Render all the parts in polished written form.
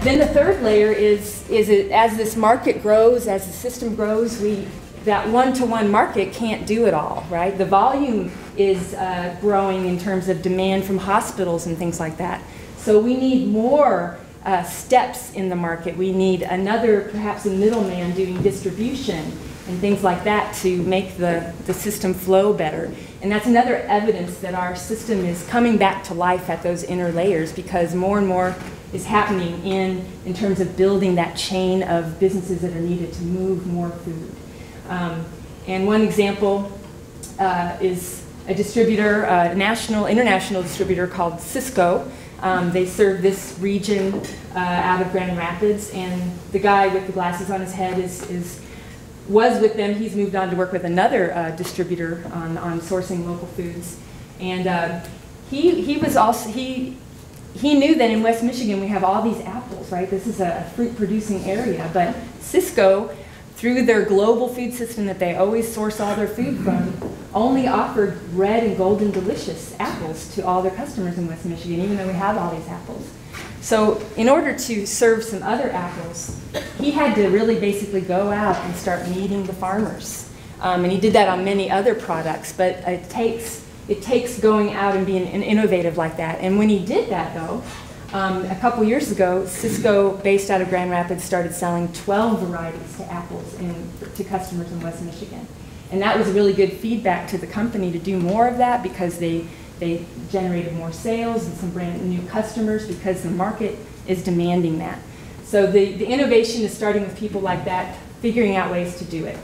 Then the third layer is as this market grows, as the system grows, that one-to-one market can't do it all, right? The volume is growing in terms of demand from hospitals and things like that. So we need more steps in the market. We need perhaps a middleman doing distribution and things like that to make the system flow better. And that's another evidence that our system is coming back to life at those inner layers, because more and more is happening in terms of building that chain of businesses that are needed to move more food. And one example is a distributor, international distributor called Cisco. They serve this region out of Grand Rapids, and the guy with the glasses on his head was with them. He's moved on to work with another distributor on sourcing local foods. And he knew that in West Michigan we have all these apples, right? This is a fruit-producing area, but Cisco, through their global food system that they always source all their food from, only offered red and golden delicious apples to all their customers in West Michigan, even though we have all these apples. So in order to serve some other apples, he had to really basically go out and start meeting the farmers. And he did that on many other products, but it takes going out and being innovative like that. And when he did that, though, a couple years ago, Cisco, based out of Grand Rapids, started selling 12 varieties to apples to customers in West Michigan. And that was really good feedback to the company to do more of that, because they generated more sales and some brand new customers, because the market is demanding that. So the innovation is starting with people like that, figuring out ways to do it.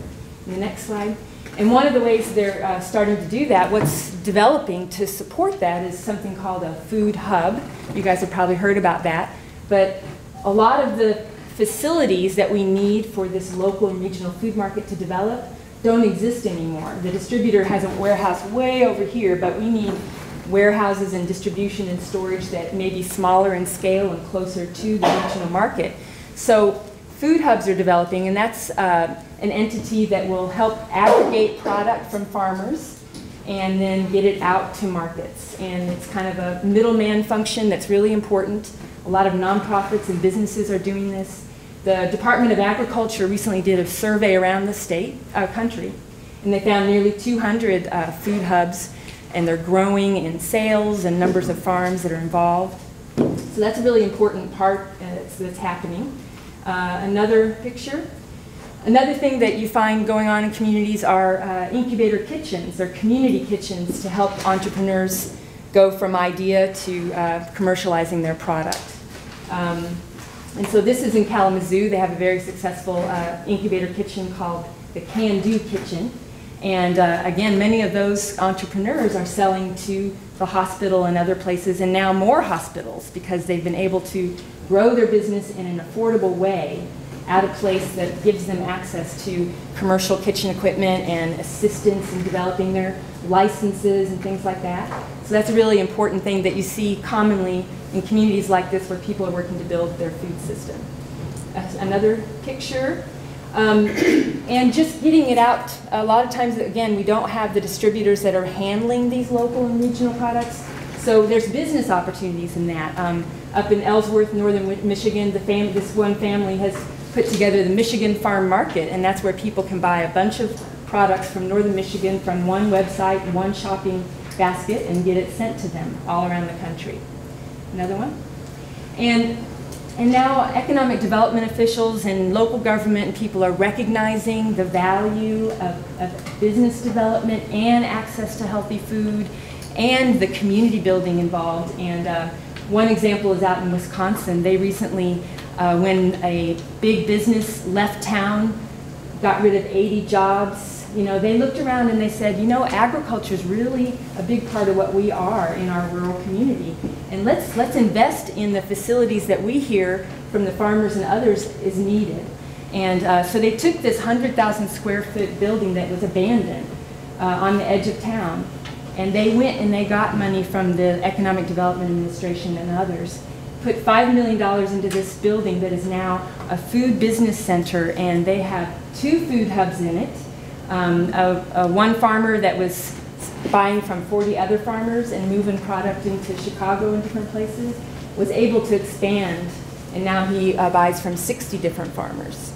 And the next slide. And one of the ways they're starting to do that, what's developing to support that, is something called a food hub. You guys have probably heard about that. But a lot of the facilities that we need for this local and regional food market to develop don't exist anymore. The distributor has a warehouse way over here, but we need warehouses and distribution and storage that may be smaller in scale and closer to the regional market. So food hubs are developing, and that's an entity that will help aggregate product from farmers and then get it out to markets. And it's kind of a middleman function that's really important. A lot of nonprofits and businesses are doing this. The Department of Agriculture recently did a survey around the country, and they found nearly 200 food hubs, and they're growing in sales and numbers of farms that are involved. So that's a really important part that's happening. Another picture. Another thing that you find going on in communities are incubator kitchens, or community kitchens, to help entrepreneurs go from idea to commercializing their product. And so this is in Kalamazoo. They have a very successful incubator kitchen called the Can Do Kitchen. And again, many of those entrepreneurs are selling to the hospital and other places, and now more hospitals, because they've been able to grow their business in an affordable way at a place that gives them access to commercial kitchen equipment and assistance in developing their licenses and things like that. So that's a really important thing that you see commonly in communities like this, where people are working to build their food system. Another picture. And just getting it out, a lot of times, again, we don't have the distributors that are handling these local and regional products. So there's business opportunities in that. Up in Ellsworth, northern Michigan, this one family has put together the Michigan Farm Market, and that's where people can buy a bunch of products from northern Michigan from one website, one shopping basket, and get it sent to them all around the country. Another one. And now economic development officials and local government and people are recognizing the value of business development and access to healthy food and the community building involved. And one example is out in Wisconsin. They recently, when a big business left town, got rid of 80 jobs, they looked around and they said, agriculture is really a big part of what we are in our rural community. And let's invest in the facilities that we hear from the farmers and others is needed. And so they took this 100,000 square foot building that was abandoned on the edge of town, and they went and they got money from the Economic Development Administration and others, put $5 million into this building that is now a food business center, and they have 2 food hubs in it. One farmer that was buying from 40 other farmers and moving product into Chicago and different places was able to expand and now he buys from 60 different farmers.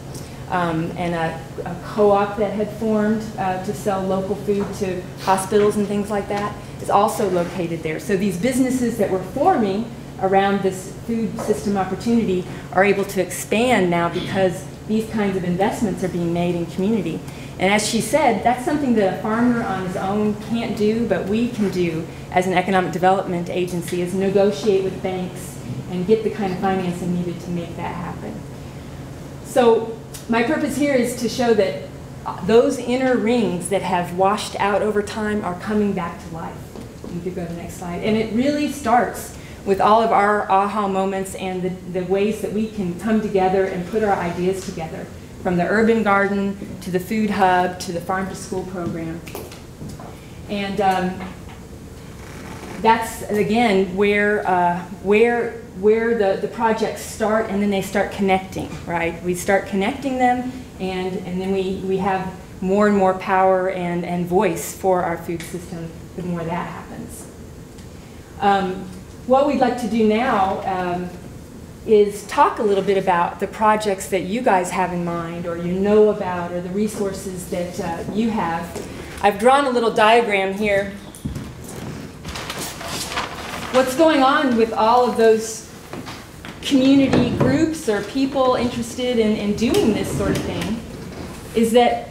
And a co-op that had formed to sell local food to hospitals and things like that is also located there. So these businesses that were forming around this food system opportunity are able to expand now because these kinds of investments are being made in community. And as she said, that's something that a farmer on his own can't do, but we can do as an economic development agency, is negotiate with banks and get the kind of financing needed to make that happen. So my purpose here is to show that those inner rings that have washed out over time are coming back to life. You could go to the next slide. And it really starts with all of our aha moments and the ways that we can come together and put our ideas together, from the urban garden to the food hub to the farm to school program. And that's, again, where the projects start, and then they start connecting, right? We start connecting them, and then we have more and more power and voice for our food system the more that happens. What we'd like to do now is talk a little bit about the projects that you guys have in mind, or you know about, or the resources that you have. I've drawn a little diagram here. What's going on with all of those community groups or people interested in doing this sort of thing is that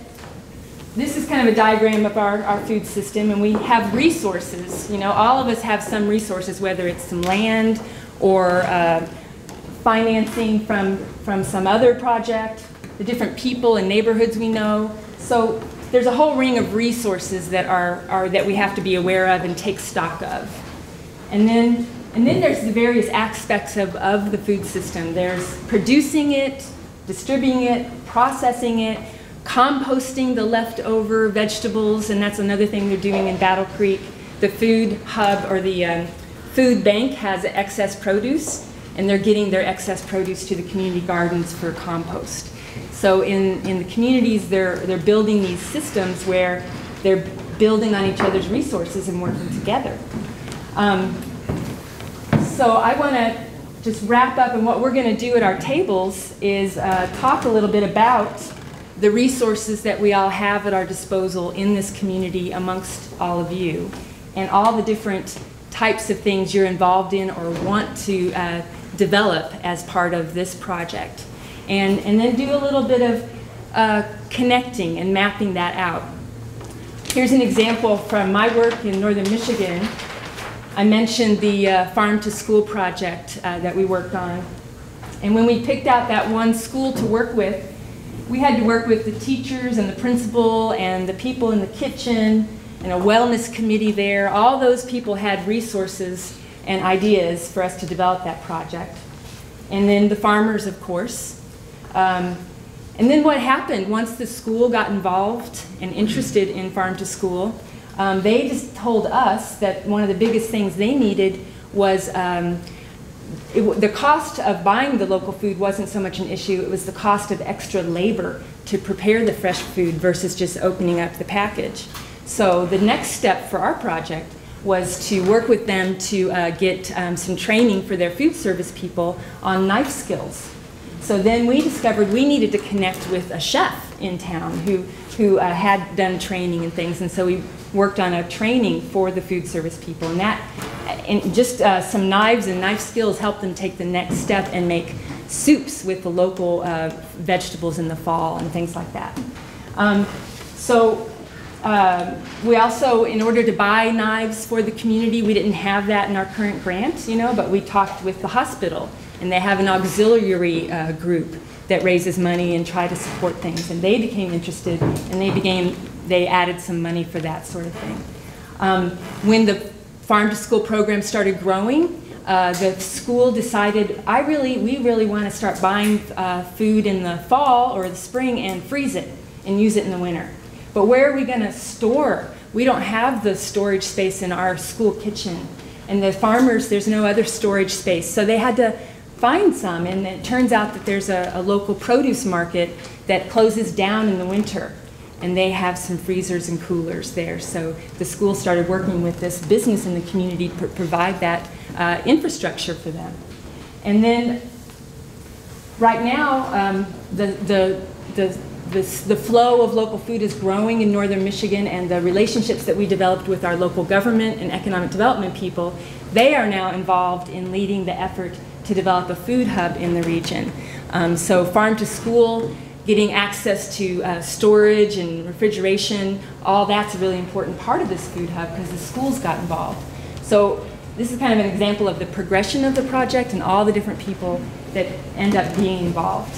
this is kind of a diagram of our food system, and we have resources. You know, all of us have some resources, whether it's some land or financing from some other project, the different people and neighborhoods we know. So there's a whole ring of resources that that we have to be aware of and take stock of. And then there's the various aspects of the food system. There's producing it, distributing it, processing it, composting the leftover vegetables, and that's another thing they're doing in Battle Creek. The food hub, or the food bank, has excess produce, and they're getting their excess produce to the community gardens for compost. So in the communities, they're building these systems where they're building on each other's resources and working together. So I want to just wrap up, and what we're going to do at our tables is talk a little bit about the resources that we all have at our disposal in this community amongst all of you, and all the different types of things you're involved in or want to develop as part of this project. And then do a little bit of connecting and mapping that out. Here's an example from my work in northern Michigan. I mentioned the Farm to School project that we worked on. And when we picked out that one school to work with, we had to work with the teachers and the principal and the people in the kitchen and a wellness committee there. All those people had resources and ideas for us to develop that project. And then the farmers, of course. And then what happened once the school got involved and interested in Farm to School, they just told us that one of the biggest things they needed was the cost of buying the local food wasn't so much an issue, it was the cost of extra labor to prepare the fresh food versus just opening up the package. So the next step for our project was to work with them to get some training for their food service people on knife skills. So then we discovered we needed to connect with a chef in town who had done training and things, and so we worked on a training for the food service people, and just some knives and knife skills helped them take the next step and make soups with the local vegetables in the fall and things like that. We also, in order to buy knives for the community, we didn't have that in our current grant, you know, but we talked with the hospital, and they have an auxiliary group that raises money and try to support things, and they became interested, and they added some money for that sort of thing. When the Farm to School program started growing, the school decided, we really want to start buying food in the fall or the spring and freeze it and use it in the winter. But where are we going to store? We don't have the storage space in our school kitchen. And the farmers, there's no other storage space. So they had to find some, and it turns out that there's a local produce market that closes down in the winter. And they have some freezers and coolers there. So the school started working with this business in the community to provide that infrastructure for them. And then right now, the flow of local food is growing in northern Michigan, and the relationships that we developed with our local government and economic development people, they are now involved in leading the effort to develop a food hub in the region. So farm to school, getting access to storage and refrigeration, all that's a really important part of this food hub because the schools got involved. So this is kind of an example of the progression of the project and all the different people that end up being involved.